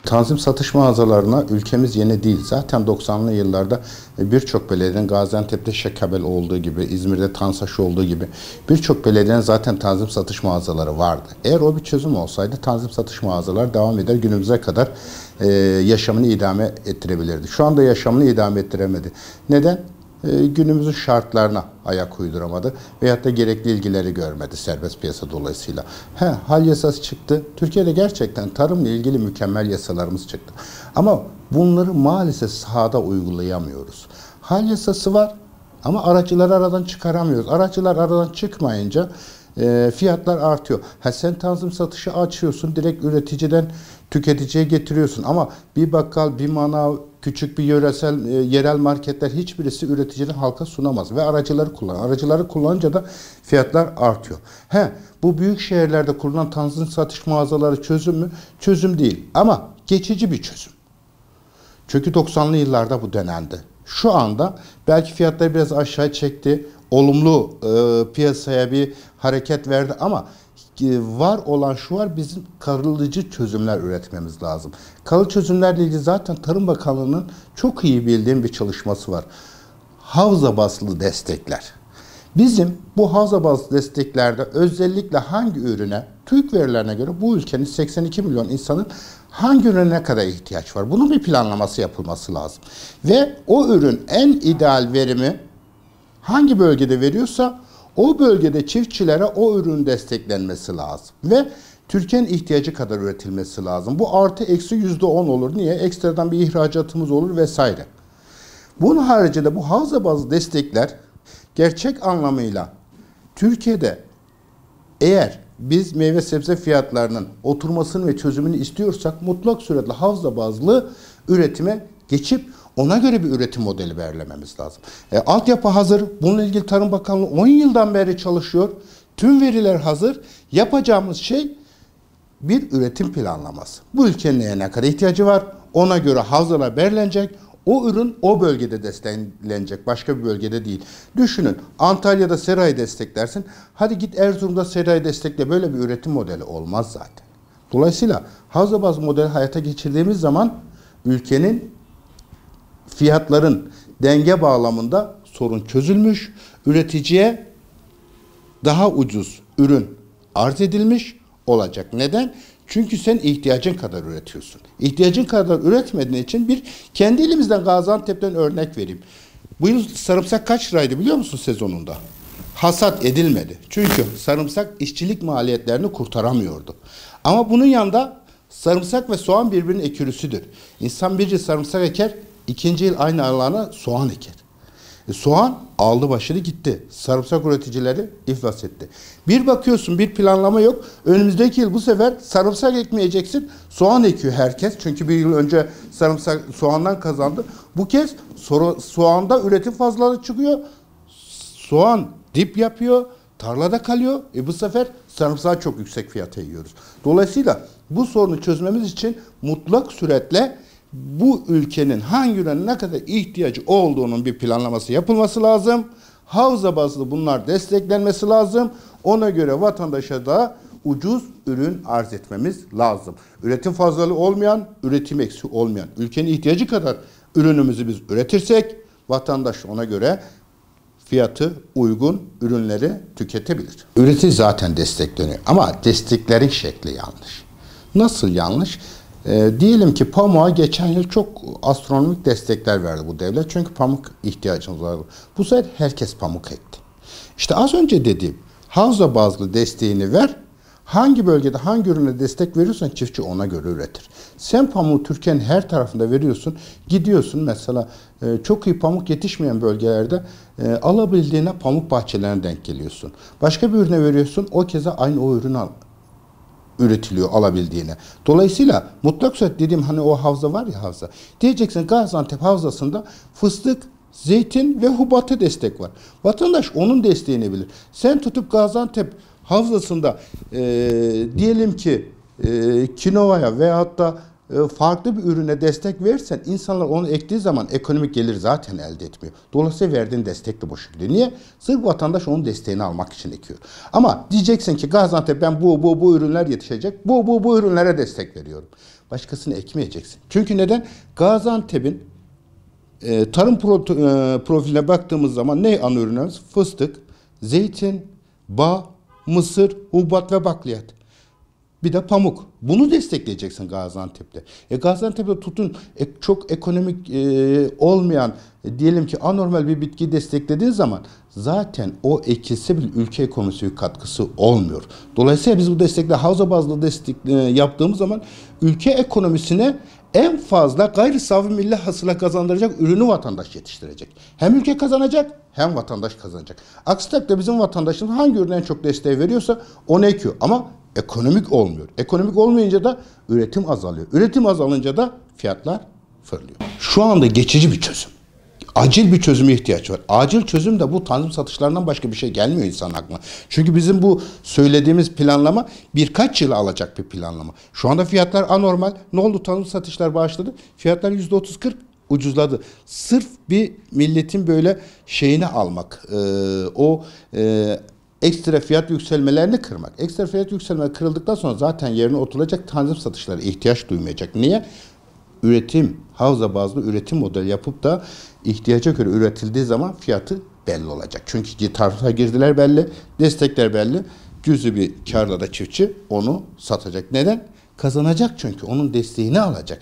Tanzim satış mağazalarına ülkemiz yeni değil. Zaten 90'lı yıllarda birçok belediyenin Gaziantep'te Şekabel olduğu gibi, İzmir'de Tansaş olduğu gibi birçok belediyenin zaten tanzim satış mağazaları vardı. Eğer o bir çözüm olsaydı tanzim satış mağazaları devam eder günümüze kadar yaşamını idame ettirebilirdi. Şu anda yaşamını idame ettiremedi. Neden? Günümüzün şartlarına ayak uyduramadı veyahut da gerekli ilgileri görmedi serbest piyasa dolayısıyla. Hal yasası çıktı. Türkiye'de gerçekten tarımla ilgili mükemmel yasalarımız çıktı. Ama bunları maalesef sahada uygulayamıyoruz. Hal yasası var ama aracıları aradan çıkaramıyoruz. Aracılar aradan çıkmayınca fiyatlar artıyor. Sen tanzim satışı açıyorsun, direkt üreticiden tüketiciye getiriyorsun ama bir bakkal, bir manav, küçük bir yerel marketler hiçbirisi üreticiden halka sunamaz ve aracıları kullanır. Aracıları kullanınca da fiyatlar artıyor. Bu büyük şehirlerde kurulan tanzim satış mağazaları çözüm mü? Çözüm değil ama geçici bir çözüm. Çünkü 90'lı yıllarda bu denendi. Şu anda belki fiyatları biraz aşağı çekti, olumlu piyasaya bir hareket verdi ama var olan şu var, bizim kalıcı çözümler üretmemiz lazım. Kalıcı çözümlerle ilgili zaten Tarım Bakanlığı'nın çok iyi bildiğim bir çalışması var. Havza bazlı destekler. Bizim bu havza bazlı desteklerde özellikle hangi ürüne, TÜİK verilerine göre bu ülkenin 82 milyon insanın hangi ürüne ne kadar ihtiyaç var? Bunun bir planlaması yapılması lazım. Ve o ürün en ideal verimi hangi bölgede veriyorsa o bölgede çiftçilere o ürün desteklenmesi lazım. Ve Türkiye'nin ihtiyacı kadar üretilmesi lazım. Bu artı eksi %10 olur. Niye? Ekstradan bir ihracatımız olur vesaire. Bunun haricinde bu havza bazlı destekler gerçek anlamıyla Türkiye'de eğer biz meyve sebze fiyatlarının oturmasını ve çözümünü istiyorsak mutlak suretle havza bazlı üretime geçip ona göre bir üretim modeli belirlememiz lazım. Altyapı hazır. Bununla ilgili Tarım Bakanlığı 10 yıldan beri çalışıyor. Tüm veriler hazır. Yapacağımız şey bir üretim planlaması. Bu ülkenin neye ne kadar ihtiyacı var? Ona göre havzalar belirlenecek. O ürün o bölgede desteklenecek. Başka bir bölgede değil. Düşünün. Antalya'da serayı desteklersin. Hadi git Erzurum'da serayı destekle. Böyle bir üretim modeli olmaz zaten. Dolayısıyla havza bazlı modeli hayata geçirdiğimiz zaman ülkenin fiyatların denge bağlamında sorun çözülmüş, üreticiye daha ucuz ürün arz edilmiş olacak. Neden? Çünkü sen ihtiyacın kadar üretiyorsun. İhtiyacın kadar üretmediğin için kendi elimizden Gaziantep'ten örnek vereyim. Bu yıl sarımsak kaç liraydı biliyor musun sezonunda? Hasat edilmedi. Çünkü sarımsak işçilik maliyetlerini kurtaramıyordu. Ama bunun yanında sarımsak ve soğan birbirinin ekürüsüdür. İnsan bir yıl sarımsak eker, İkinci yıl aynı alana soğan eker. Soğan aldı başını gitti. Sarımsak üreticileri iflas etti. Bir bakıyorsun bir planlama yok. Önümüzdeki yıl bu sefer sarımsak ekmeyeceksin. Soğan ekiyor herkes. Çünkü bir yıl önce soğandan kazandı. Bu kez soğanda üretim fazlalığı çıkıyor. Soğan dip yapıyor. Tarlada kalıyor. Bu sefer sarımsağı çok yüksek fiyata yiyoruz. Dolayısıyla bu sorunu çözmemiz için mutlak suretle bu ülkenin hangi ürüne ne kadar ihtiyacı olduğunun bir planlaması yapılması lazım. Havza bazlı bunlar desteklenmesi lazım. Ona göre vatandaşa da ucuz ürün arz etmemiz lazım. Üretim fazlalığı olmayan, üretim eksiği olmayan, ülkenin ihtiyacı kadar ürünümüzü biz üretirsek vatandaş ona göre fiyatı uygun ürünleri tüketebilir. Üretici zaten destekleniyor ama desteklerin şekli yanlış. Nasıl yanlış? Diyelim ki pamuğa geçen yıl çok astronomik destekler verdi bu devlet. Çünkü pamuk ihtiyacımız vardı. Bu sefer herkes pamuk ekti. İşte az önce dediğim havza bazlı desteğini ver. Hangi bölgede hangi ürüne destek veriyorsan çiftçi ona göre üretir. Sen pamuğu Türkiye'nin her tarafında veriyorsun. Gidiyorsun mesela çok iyi pamuk yetişmeyen bölgelerde alabildiğine pamuk bahçelerine denk geliyorsun. Başka bir ürüne veriyorsun. O keza aynı o ürünü üretiliyor alabildiğine. Dolayısıyla mutlak suret dediğim hani o havza var ya havza. Diyeceksin Gaziantep havzasında fıstık, zeytin ve hubata destek var. Vatandaş onun desteğini bilir. Sen tutup Gaziantep havzasında diyelim ki kinovaya veyahut da farklı bir ürüne destek verirsen insanlar onu ektiği zaman ekonomik gelir zaten elde etmiyor. Dolayısıyla verdiğin destek de boşa gidiyor. Niye? Sırf vatandaş onun desteğini almak için ekiyor. Ama diyeceksin ki Gaziantep ben bu ürünler yetişecek. Bu ürünlere destek veriyorum. Başkasını ekmeyeceksin. Çünkü neden? Gaziantep'in tarım profiline baktığımız zaman ne ana ürünlerimiz? Fıstık, zeytin, bağ, mısır, hububat ve bakliyat. Bir de pamuk. Bunu destekleyeceksin Gaziantep'te. Gaziantep'te tutun çok ekonomik olmayan diyelim ki anormal bir bitkiyi desteklediğin zaman zaten o ekilse bile ülke ekonomisine bir katkısı olmuyor. Dolayısıyla biz bu destekle havza bazlı destek yaptığımız zaman ülke ekonomisine en fazla gayri safi milli hasıla kazandıracak ürünü vatandaş yetiştirecek. Hem ülke kazanacak hem vatandaş kazanacak. Aksi takdirde bizim vatandaşımız hangi ürüne en çok desteği veriyorsa onu ekiyor. Ama ekonomik olmuyor. Ekonomik olmayınca da üretim azalıyor. Üretim azalınca da fiyatlar fırlıyor. Şu anda geçici bir çözüm. Acil bir çözüme ihtiyaç var. Acil çözüm de bu tanzim satışlarından başka bir şey gelmiyor insan aklına. Çünkü bizim bu söylediğimiz planlama birkaç yıl alacak bir planlama. Şu anda fiyatlar anormal. Ne oldu? Tanzim satışlar başladı. Fiyatlar %30-40 ucuzladı. Sırf bir milletin böyle şeyini almak. Ekstra fiyat yükselmelerini kırmak. Ekstra fiyat yükselmeleri kırıldıktan sonra zaten yerine oturacak tanzim satışlara ihtiyaç duymayacak. Niye? Üretim, havza bazlı üretim modeli yapıp da ihtiyaca göre üretildiği zaman fiyatı belli olacak. Çünkü tarife girdiler belli, destekler belli. Cüzi bir karla da çiftçi onu satacak. Neden? Kazanacak çünkü onun desteğini alacak.